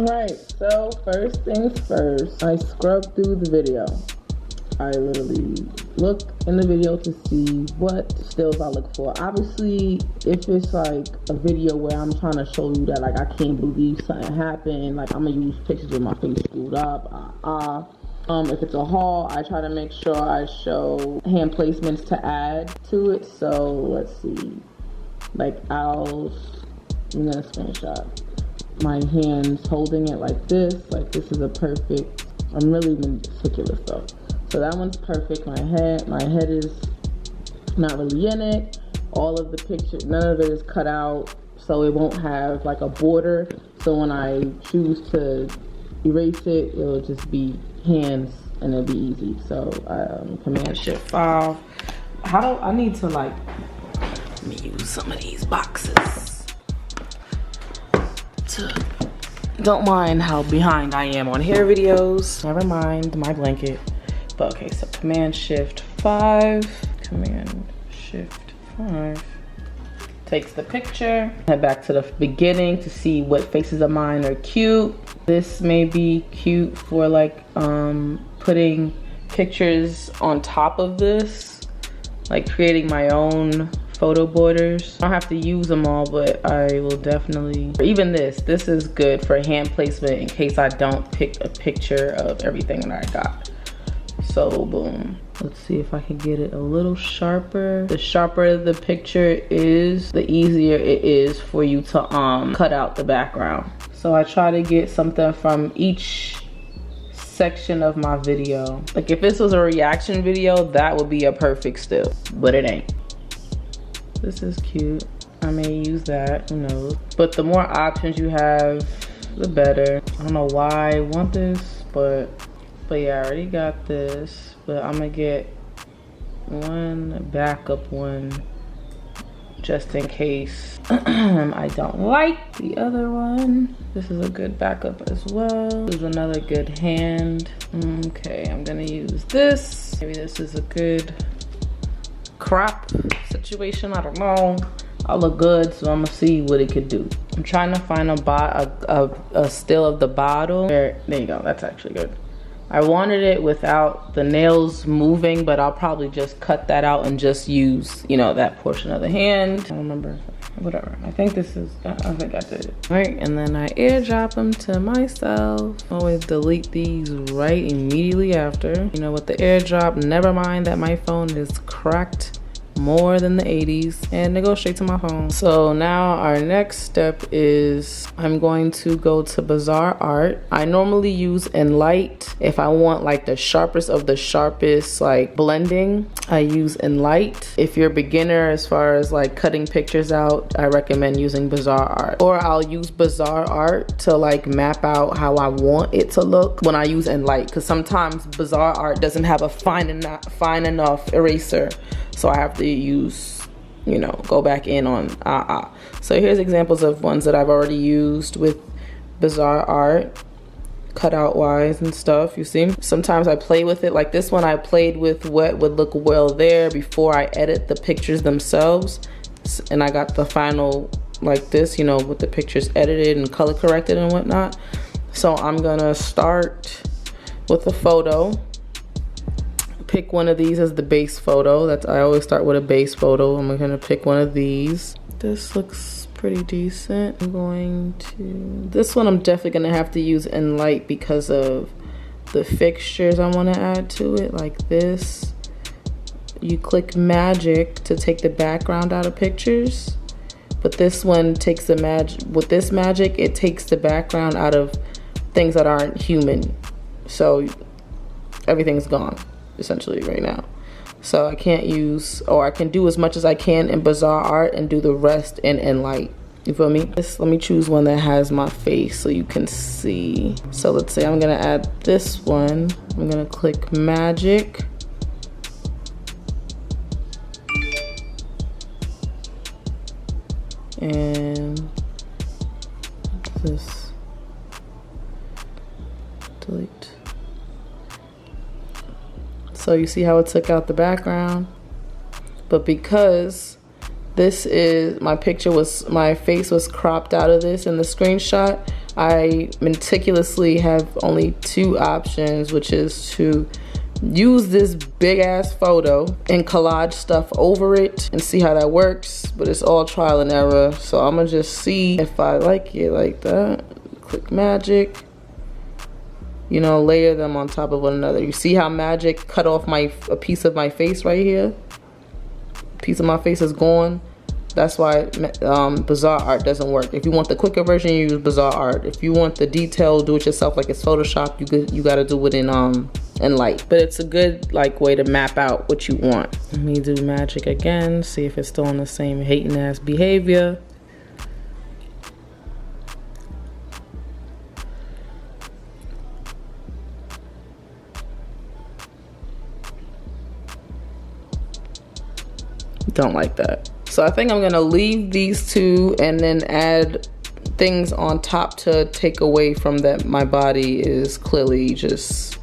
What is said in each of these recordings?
Alright, so first things first, I scrubbed through the video. I literally look in the video to see what stills I look for. Obviously, if it's like a video where I'm trying to show you that like I can't believe something happened, like I'm gonna use pictures with my face screwed up, if it's a haul, I try to make sure I show hand placements to add to it. So let's see, like I'm gonna screenshot my hands holding it like this is a perfect, I'm really meticulous though. So that one's perfect. My head is not really in it. All of the picture, none of it is cut out, so it won't have like a border. So when I choose to erase it, it'll just be hands and it'll be easy. So Command Shift 5. I need to like, let me use some of these boxes. Don't mind how behind I am on hair videos. Never mind my blanket. But okay, so Command Shift 5. Command Shift 5. Takes the picture. Head back to the beginning to see what faces of mine are cute. This may be cute for like putting pictures on top of this. Like creating my own photo borders. I don't have to use them all, but I will definitely, even this is good for hand placement in case I don't pick a picture of everything that I got. So boom, let's see if I can get it a little sharper. The sharper the picture is, the easier it is for you to cut out the background. So I try to get something from each section of my video. Like if this was a reaction video, that would be a perfect still, but it ain't. This is cute. I may use that, who knows. But the more options you have, the better. I don't know why I want this, but yeah, I already got this. But I'm gonna get one backup one just in case I don't like the other one. This is a good backup as well. This is another good hand. Okay, I'm gonna use this. Maybe this is a good crop situation, I don't know. I look good, so I'm gonna see what it could do. I'm trying to find a still of the bottle. There you go, that's actually good. I wanted it without the nails moving, but I'll probably just cut that out and just use, you know, that portion of the hand. I don't remember, whatever. I think this is, I think I did it. All right, and then I airdrop them to myself. Always delete these right immediately after. You know, with the airdrop, never mind that my phone is cracked more than the 80s, and it goes straight to my phone. So now our next step is I'm going to go to Bizarre Art. I normally use Enlight. If I want like the sharpest of the sharpest like blending, I use Enlight. If you're a beginner as far as like cutting pictures out, I recommend using Bizarre Art. Or I'll use Bizarre Art to like map out how I want it to look when I use Enlight, because sometimes Bizarre Art doesn't have a fine enough eraser. So I have to use, you know, go back in on So here's examples of ones that I've already used with Bizarre Art, cutout wise and stuff, you see. Sometimes I play with it, like this one I played with what would look well there before I edit the pictures themselves. And I got the final like this, you know, with the pictures edited and color corrected and whatnot. So I'm gonna start with a photo. Pick one of these as the base photo. I always start with a base photo. I'm gonna pick one of these. This looks pretty decent. This one I'm definitely gonna have to use Enlight because of the fixtures I wanna add to it, like this. You click magic to take the background out of pictures, but this one takes the magic. With this magic, it takes the background out of things that aren't human. So everything's gone essentially right now. So I can't use, or I can do as much as I can in Bizarre Art and do the rest in Enlight. You feel me? Let me choose one that has my face so you can see. So let's say I'm gonna add this one. I'm gonna click magic. And this, delete. So you see how it took out the background? But because this is, my face was cropped out of this in the screenshot, I meticulously have only 2 options, which is to use this big ass photo and collage stuff over it and see how that works, but it's all trial and error. So I'm gonna just see if I like it like that. Click magic, you know, layer them on top of one another. You see how magic cut off a piece of my face right here? A piece of my face is gone. That's why Bizarre Art doesn't work. If you want the quicker version, you use Bizarre Art. If you want the detailed do-it-yourself like it's Photoshop, you gotta do it in Light. But it's a good like way to map out what you want. Let me do magic again, see if it's still on the same hating ass behavior. Don't like that. So I think I'm gonna leave these 2 and then add things on top to take away from that my body is clearly just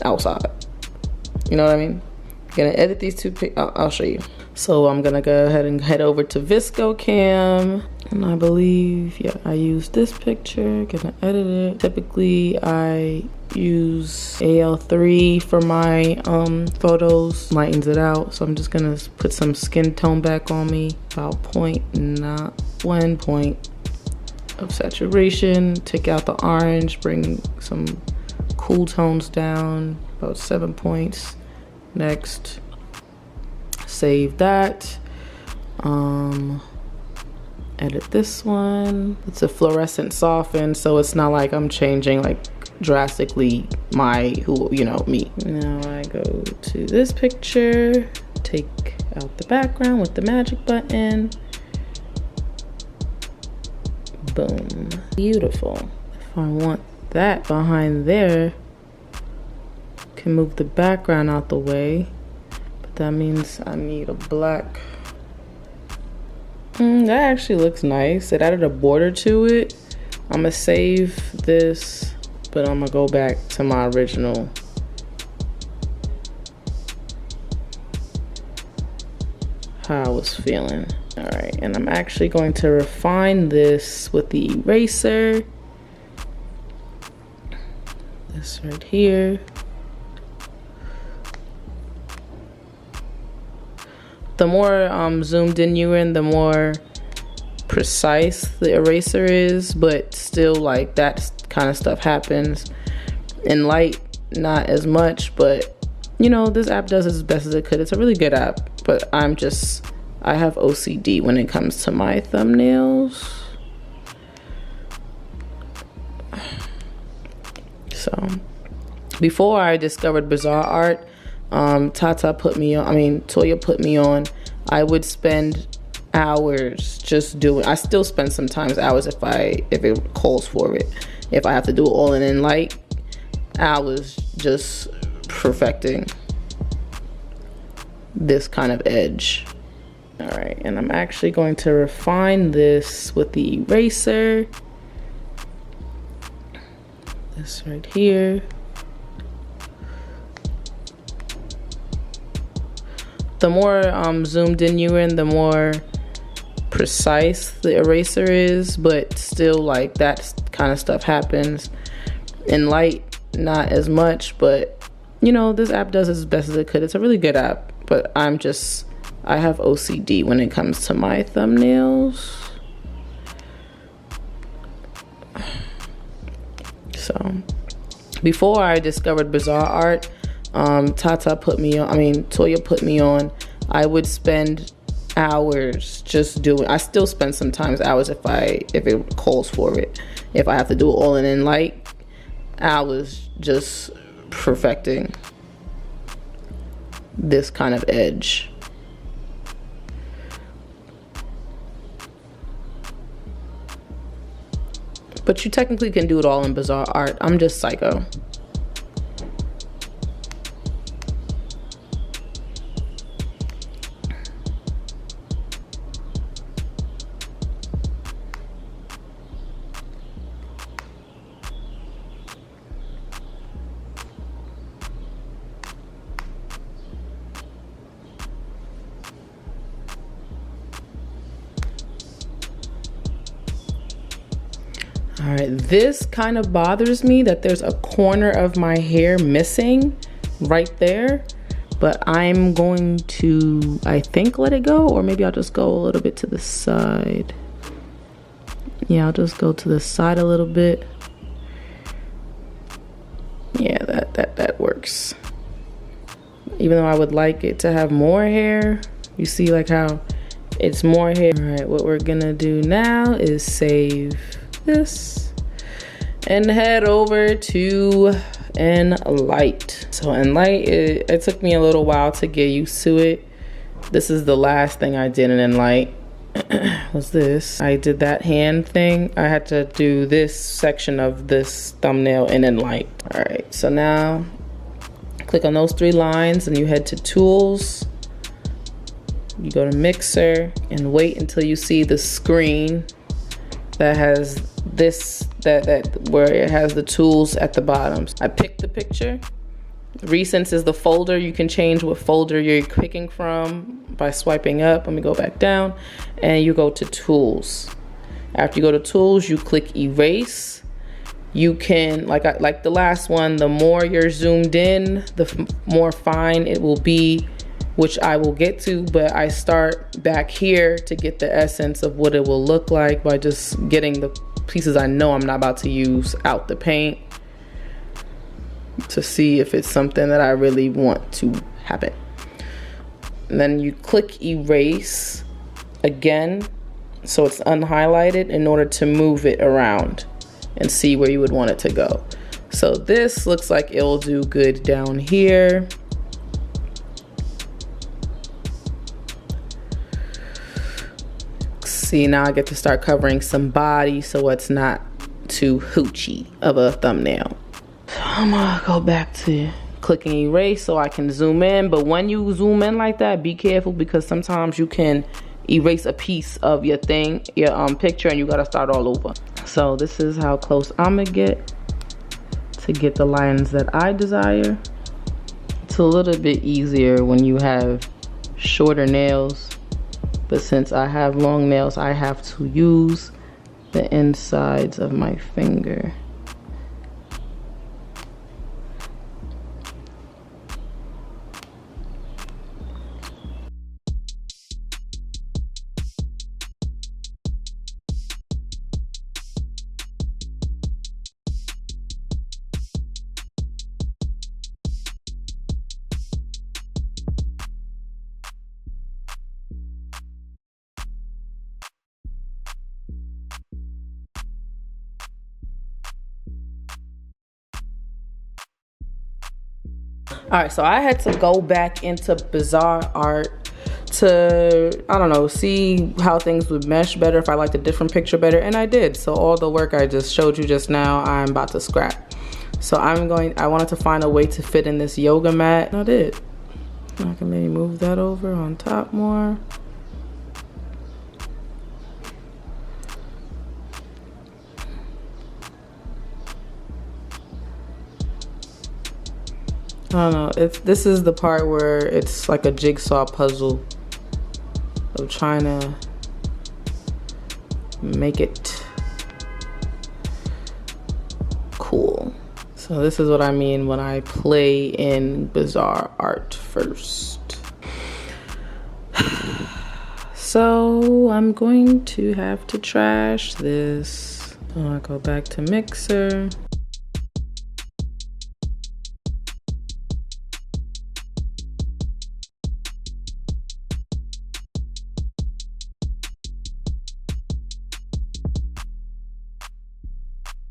outside. You know what I mean? I'm gonna edit these 2 I'll show you. So I'm gonna go ahead and head over to ViscoCam, and I believe, yeah, I use this picture, gonna edit it. Typically I use AL3 for my photos, lightens it out. So I'm just gonna put some skin tone back on me, about 0.1 point of saturation, take out the orange, bring some cool tones down, about 7 points. Next, save that. Edit this one. It's a fluorescent soften, so it's not like I'm changing like drastically me. Now I go to this picture, take out the background with the magic button. Boom. Beautiful. If I want that behind there, can move the background out the way, but that means I need a black. That actually looks nice. It added a border to it. I'm gonna save this, but I'm gonna go back to my original. How I was feeling. All right, and I'm actually going to refine this with the eraser. This right here. The more zoomed in you're in, the more precise the eraser is, but still like that kind of stuff happens. In Light, not as much, but you know, this app does as best as it could. It's a really good app, but I have OCD when it comes to my thumbnails. So before I discovered Bizarre Art, Toya put me on, I would spend hours just doing, I still spend sometimes hours if it calls for it. If I have to do it all in Light, hours just perfecting this kind of edge. All right, and I'm actually going to refine this with the eraser. This right here. The more zoomed in you're in, the more precise the eraser is, but still like that kind of stuff happens. In Light, not as much, but you know, this app does as best as it could. It's a really good app, but I have OCD when it comes to my thumbnails. So before I discovered Bizarre Art, Toya put me on, I would spend hours just doing, I still spend sometimes hours if it calls for it. If I have to do it all in Light, hours just perfecting this kind of edge. But you technically can do it all in Bizarre Art. I'm just psycho. All right, this kind of bothers me that there's a corner of my hair missing right there, but I'm going to, I think, let it go, or maybe I'll just go a little bit to the side. Yeah, I'll just go to the side a little bit. Yeah, that works. Even though I would like it to have more hair, you see like how it's more hair. All right, what we're gonna do now is save this and head over to Enlight. So Enlight, it took me a little while to get used to it. This is the last thing I did in Enlight. Was this. I did that hand thing. I had to do this section of this thumbnail in Enlight. All right, so now click on those 3 lines and you head to Tools. You go to Mixer and wait until you see the screen that has this, where it has the tools at the bottom. I picked the picture. Recents is the folder. You can change what folder you're picking from by swiping up. Let me go back down and you go to Tools. After you go to Tools, you click Erase. You can, like the last one, the more you're zoomed in, the more fine it will be, which I will get to, but I start back here to get the essence of what it will look like by just getting the pieces I know I'm not about to use out the paint to see if it's something that I really want to happen. And then you click Erase again, so it's unhighlighted, in order to move it around and see where you would want it to go. So this looks like it'll do good down here. See, now I get to start covering some body so it's not too hoochie of a thumbnail. So I'm gonna go back to clicking Erase so I can zoom in, but when you zoom in like that, be careful because sometimes you can erase a piece of your thing, your picture, and you gotta start all over. So this is how close I'm gonna get to get the lines that I desire. It's a little bit easier when you have shorter nails, but since I have long nails, I have to use the insides of my finger. All right, so I had to go back into Bizarre Art to, I don't know, see how things would mesh better, if I liked a different picture better, and I did. So all the work I just showed you just now, I'm about to scrap. So I wanted to find a way to fit in this yoga mat, and I did. I can maybe move that over on top more. I don't know, this is the part where it's like a jigsaw puzzle of trying to make it cool. So this is what I mean when I play in Bizarre Art first. So I'm going to have to trash this. So I go back to Mixer.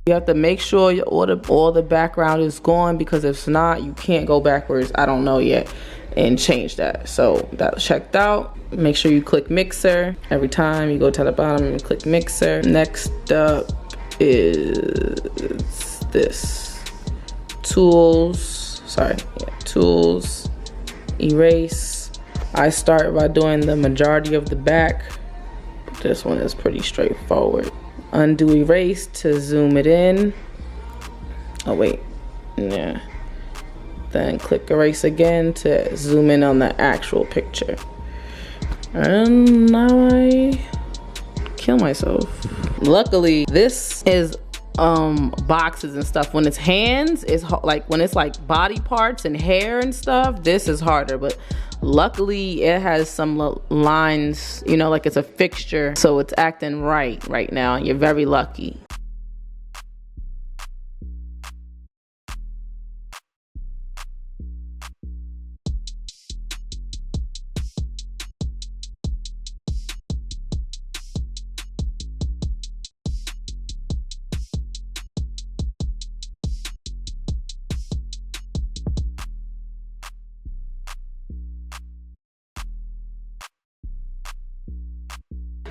You have to make sure all the background is gone, because if not, you can't go backwards, I don't know yet, and change that. So that's checked out. Make sure you click Mixer. Every time you go to the bottom and click Mixer. Next up is this. Tools, Tools, Erase. I start by doing the majority of the back. This one is pretty straightforward. Undo Erase to zoom it in. Oh wait, yeah. Then click Erase again to zoom in on the actual picture. And now I kill myself. Luckily, this is boxes and stuff. When it's hands, it's like when it's like body parts and hair and stuff, this is harder. But luckily it has some lines, you know, like it's a fixture, so it's acting right now. You're very lucky.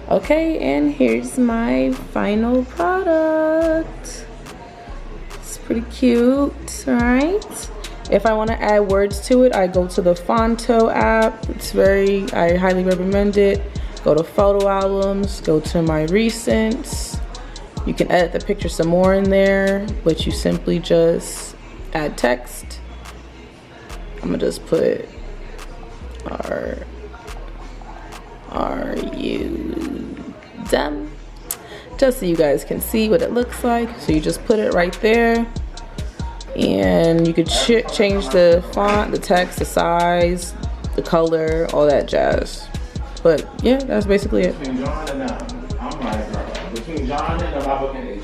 Okay, and here's my final product. It's pretty cute, right? If I want to add words to it, I go to the Fonto app. I highly recommend it. Go to photo albums, go to my recents. You can edit the picture some more in there, but you simply just add text. I'm gonna just put Are you done? Just so you guys can see what it looks like. So you just put it right there, and you could change the font, the text, the size, the color, all that jazz. But yeah, that's basically it. Between John and I'm like, between John and my book and H,